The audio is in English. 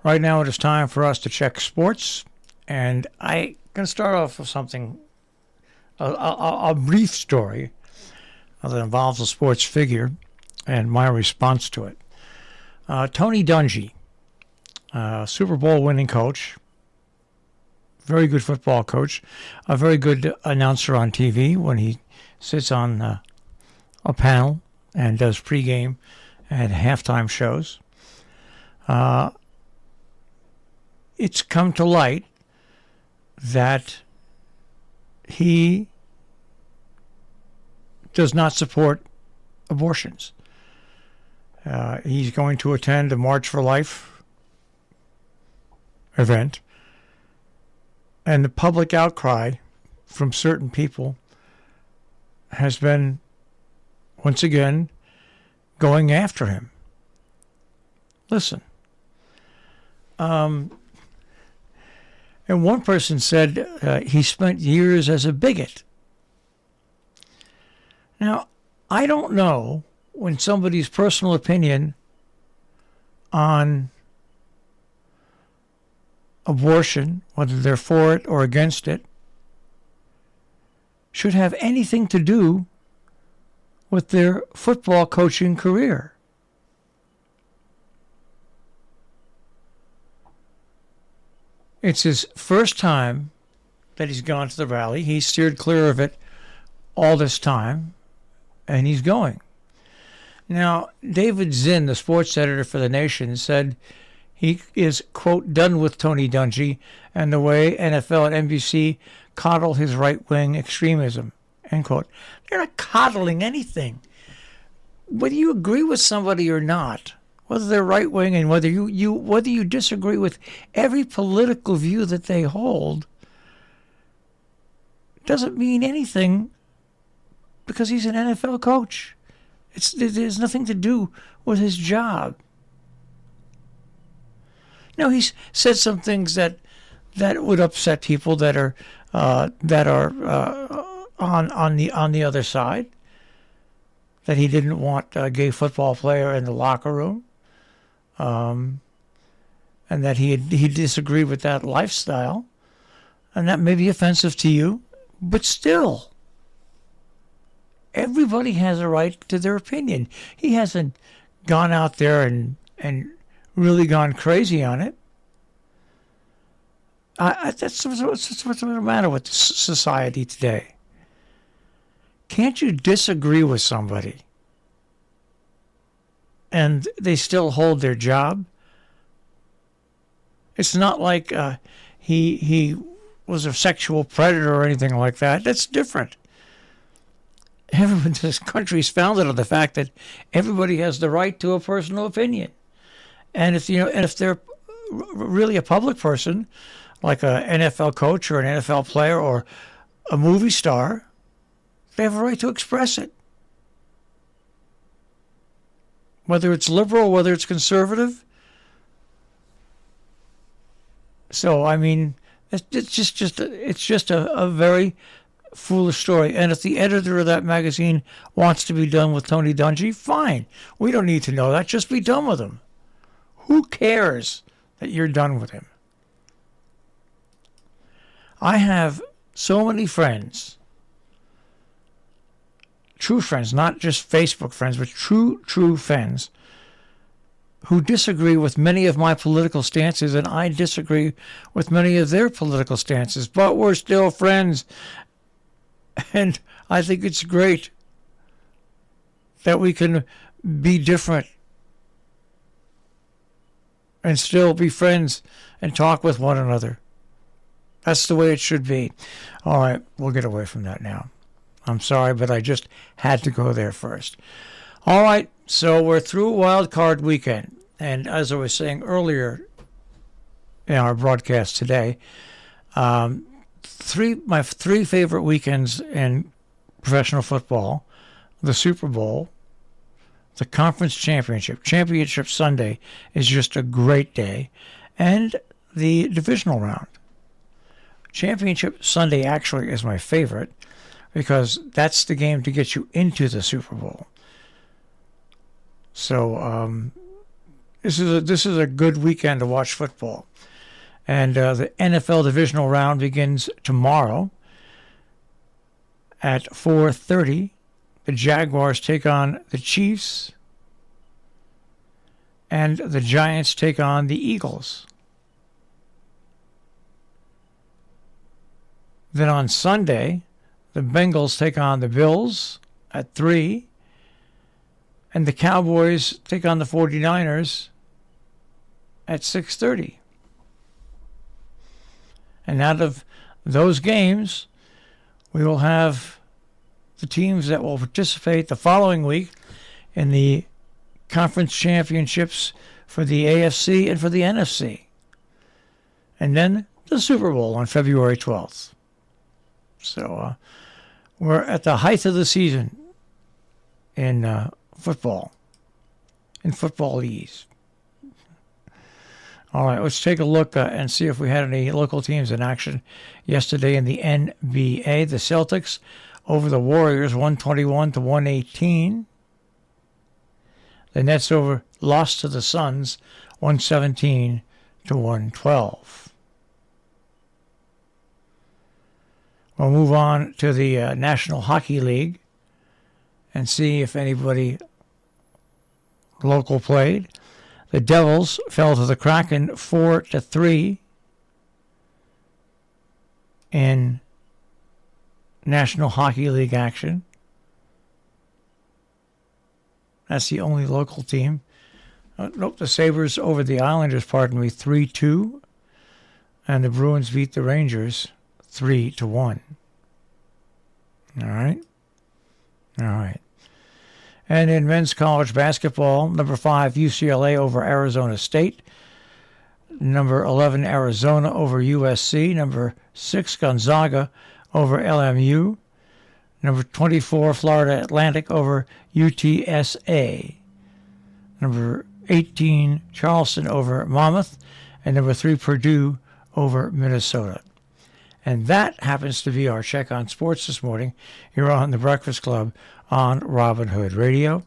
Right now it is time for us to check sports, and I'm going to start off with something, a brief story that involves a sports figure and my response to it. Tony Dungy, Super Bowl winning coach, very good football coach, a very good announcer on TV when he sits on a panel and does pregame and halftime shows. It's come to light that he does not support abortions. He's going to attend a March for Life event, and the public outcry from certain people has been, once again, going after him. Listen. And one person said he spent years as a bigot. Now, I don't know when somebody's personal opinion on abortion, whether they're for it or against it, should have anything to do with their football coaching career. It's his first time that he's gone to the rally. He's steered clear of it all this time, and he's going. Now, David Zinn, the sports editor for The Nation, said he is, quote, done with Tony Dungy and the way NFL and NBC coddle his right-wing extremism, end quote. They're not coddling anything. Whether you agree with somebody or not, whether they're right-wing and whether you disagree with every political view that they hold, doesn't mean anything because he's an NFL coach. There's nothing to do with his job. Now, he's said some things that would upset people that are on the other side. That he didn't want a gay football player in the locker room, and that he disagreed with that lifestyle, and that may be offensive to you, but still. Everybody has a right to their opinion. He hasn't gone out there and really gone crazy on it. That's what's the matter with society today. Can't you disagree with somebody and they still hold their job? It's not like he was a sexual predator or anything like that. That's different. Everyone in this country is founded on the fact that everybody has the right to a personal opinion, and if they're really a public person, like an NFL coach or an NFL player or a movie star, they have a right to express it, whether it's liberal, whether it's conservative. So I mean, it's just a very foolish story. And if the editor of that magazine wants to be done with Tony Dungy, fine. We don't need to know that. Just be done with him. Who cares that you're done with him? I have so many friends, true friends, not just Facebook friends, but true friends, who disagree with many of my political stances, and I disagree with many of their political stances, but we're still friends. And I think it's great that we can be different and still be friends and talk with one another. That's the way it should be. All right, we'll get away from that now. I'm sorry, but I just had to go there first. All right, so we're through Wild Card Weekend. And as I was saying earlier in our broadcast today, my three favorite weekends in professional football: the Super Bowl, the Conference Championship. Championship Sunday is just a great day, and the divisional round. Championship Sunday actually is my favorite because that's the game to get you into the Super Bowl. So this is a good weekend to watch football. And the NFL divisional round begins tomorrow at 4:30. The Jaguars take on the Chiefs, and the Giants take on the Eagles. Then on Sunday, the Bengals take on the Bills at 3, and the Cowboys take on the 49ers at 6:30. And out of those games, we will have the teams that will participate the following week in the conference championships for the AFC and for the NFC. And then the Super Bowl on February 12th. So we're at the height of the season in football, in football-ese. All right, let's take a look and see if we had any local teams in action yesterday in the NBA. The Celtics over the Warriors, 121-118. The Nets lost to the Suns, 117-112. We'll move on to the National Hockey League and see if anybody local played. The Devils fell to the Kraken 4-3 in National Hockey League action. That's the only local team. Nope, the Sabres over the Islanders, 3-2. And the Bruins beat the Rangers 3-1. All right. And in men's college basketball, number 5 UCLA over Arizona State. Number 11 Arizona over USC. Number 6 Gonzaga over LMU. Number 24 Florida Atlantic over UTSA. Number 18 Charleston over Monmouth. And number 3 Purdue over Minnesota. And that happens to be our check on sports this morning here on the Breakfast Club on Robin Hood Radio.